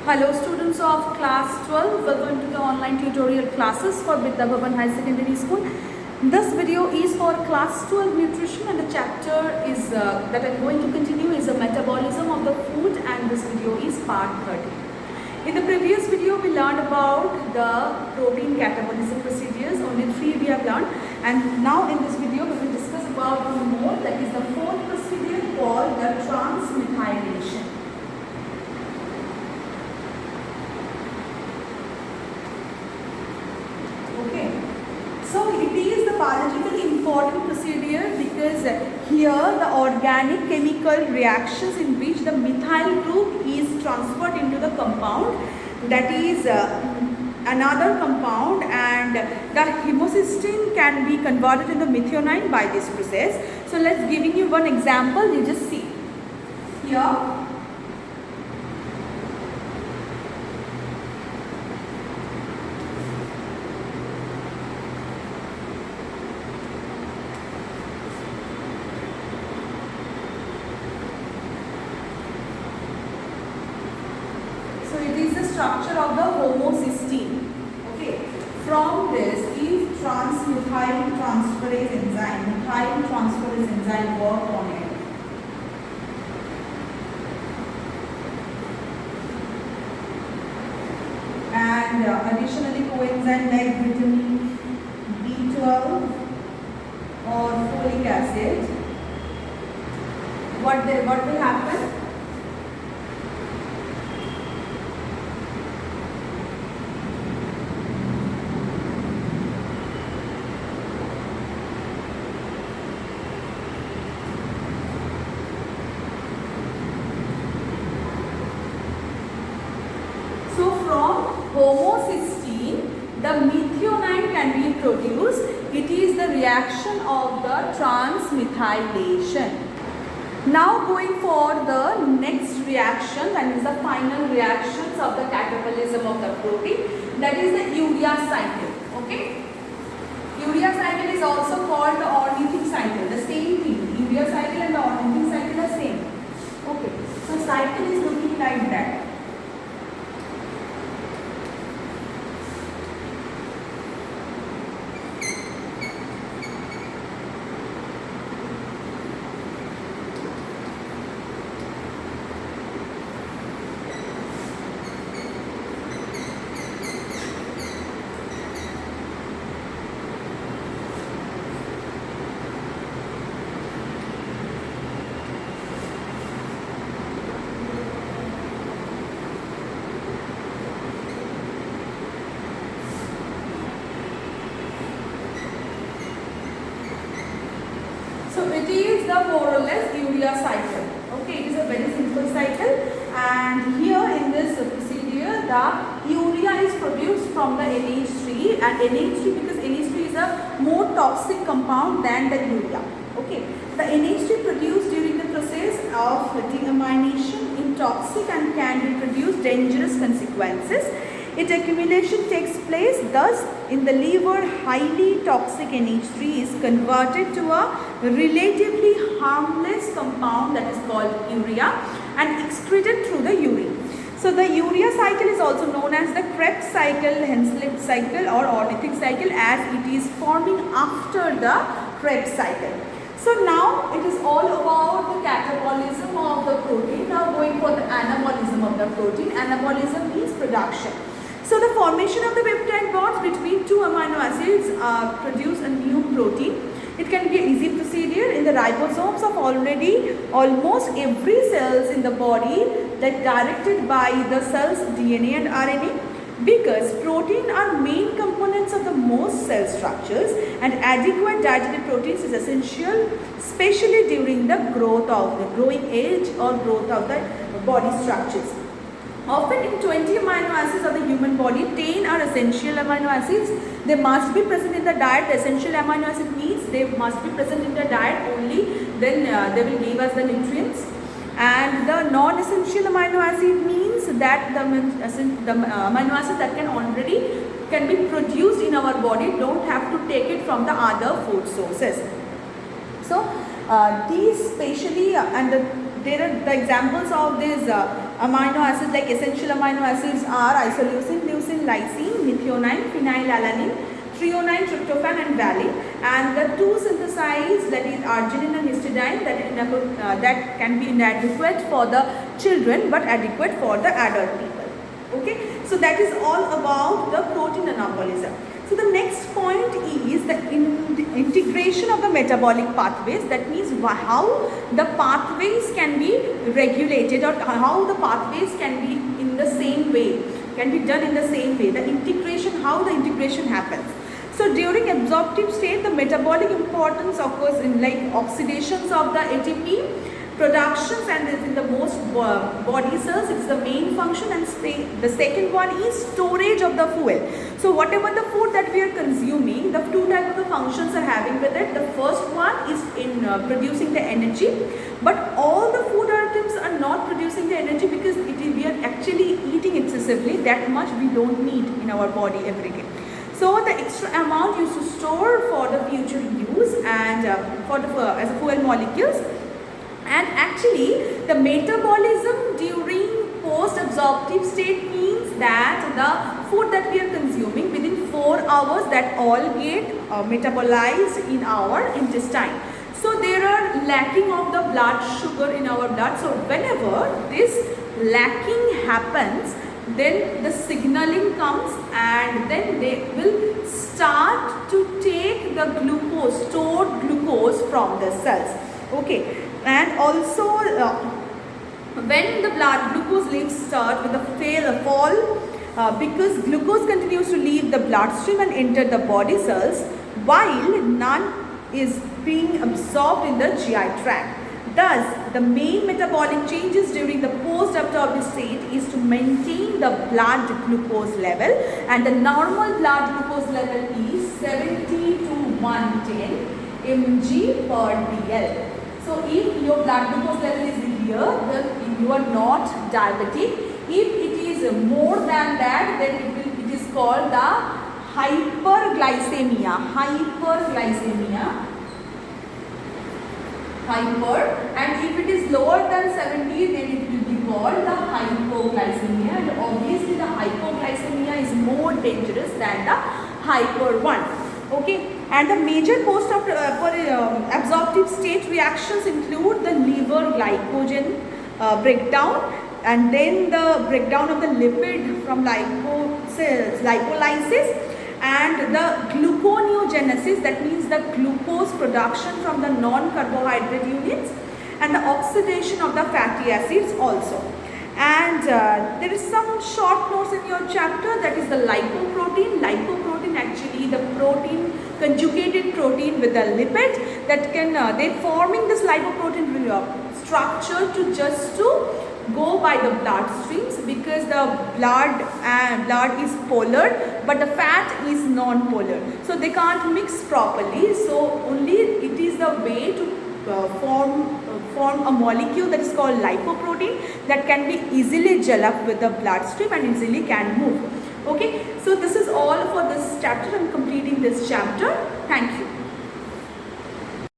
Hello students of class 12, welcome to the online tutorial classes for Vidya Bhavan High Secondary School. This video is for class 12 nutrition and the chapter is that I am going to continue is the metabolism of the food, and this video is part 30. In the previous video we learned about the protein catabolism procedures, only 3 we have learned, and now in this video we will discuss about one more, that is the fourth procedure called the transmethylation. So it is the biologically important procedure because here the organic chemical reactions in which the methyl group is transferred into the compound, that is another compound, and the homocysteine can be converted into methionine by this process. So let's giving you one example. You just see here. So it is the structure of the homocysteine. Okay. From this is trans-methyl transferase enzyme. Methyl transferase enzyme work on it. And additionally coenzyme like vitamin B12 or folic acid. What will happen? So from homocysteine, the methionine can be produced. It is the reaction of the transmethylation. Now going for the next reaction, that is the final reactions of the catabolism of the protein, that is the urea cycle. Okay. Urea cycle is also called the ornithine cycle. The same thing. Urea cycle and the ornithine cycle are same. Okay. So cycle is looking like that. So it is the more or less urea cycle. Okay, it is a very simple cycle, and here in this procedure the urea is produced from the NH3, and NH3, because NH3 is a more toxic compound than the urea. Okay, the NH3 produced during the process of deamination is toxic and can be produce dangerous consequences. Its accumulation takes place, thus in the liver highly toxic NH3 is converted to a relatively harmless compound, that is called urea, and excreted through the urine. So the urea cycle is also known as the Krebs cycle, Henseleit cycle or ornithine cycle, as it is forming after the Krebs cycle. So now it is all about the catabolism of the protein. Now going for the anabolism of the protein. Anabolism means production. So the formation of the peptide bonds between two amino acids produce a new protein. It can be an easy procedure in the ribosomes of almost every cells in the body, that directed by the cell's DNA and RNA, because protein are main components of the most cell structures, and adequate dietary proteins is essential, especially during the growing age or growth of the body structures. Often in 20 amino acids of the human body, 10 are essential amino acids. They must be present in the diet. The essential amino acid means they must be present in the diet only, then they will give us the nutrients. And the non-essential amino acid means that the amino acid that can be produced in our body, don't have to take it from the other food sources. So these specially there are the examples of these amino acids like essential amino acids are isoleucine, leucine, lysine, methionine, phenylalanine, threonine, tryptophan and valine, and the two synthesized, that is arginine and histidine, that can be inadequate for the children but adequate for the adult people. Okay, so that is all about the protein anabolism. So the next point is the integration of the metabolic pathways. That means how the pathways can be regulated, or how the pathways can be in the same way, can be done in the same way. The integration, how the integration happens. So during absorptive state, the metabolic importance occurs in like oxidations of the ATP, productions, and in the most body cells it's the main function, and the second one is storage of the fuel. So whatever the food that we are consuming, the two types of the functions are having with it. The first one is in producing the energy, but all the food items are not producing the energy because we are actually eating excessively. That much we don't need in our body every day. So the extra amount used to store for the future use and as a fuel molecules. And actually the metabolism during post-absorptive state means that the food that we are consuming within 4 hours, that all get metabolized in our intestine. So there are lacking of the blood sugar in our blood. So whenever this lacking happens, then the signaling comes and then they will start to take the glucose, stored glucose from the cells. Okay. And also when the blood glucose levels start with a fall, because glucose continues to leave the bloodstream and enter the body cells while none is being absorbed in the GI tract. Thus, the main metabolic changes during the post-absorptive state is to maintain the blood glucose level, and the normal blood glucose level is 70 to 110 mg per dl. So if your blood glucose level is here, then you are not diabetic. If it is more than that, then it is called the hyperglycemia. And if it is lower than 70, then it will be called the hypoglycemia. And obviously the hypoglycemia is more dangerous than the hyper one. Okay, and the major post-absorptive state reactions include the liver glycogen breakdown, and then the breakdown of the lipid from lipolysis, and the gluconeogenesis, that means the glucose production from the non-carbohydrate units, and the oxidation of the fatty acids also. And there is some short notes in your chapter, that is the lipoprotein. Lipoprotein, actually the protein, conjugated protein with the lipid, that can they forming this lipoprotein structure to go by the blood streams, because the blood is polar but the fat is non-polar, so they can't mix properly. So only it is the way to form a molecule that is called lipoprotein, that can be easily gel up with the bloodstream and easily can move. Okay, so this is all for this chapter. I am completing this chapter. Thank you.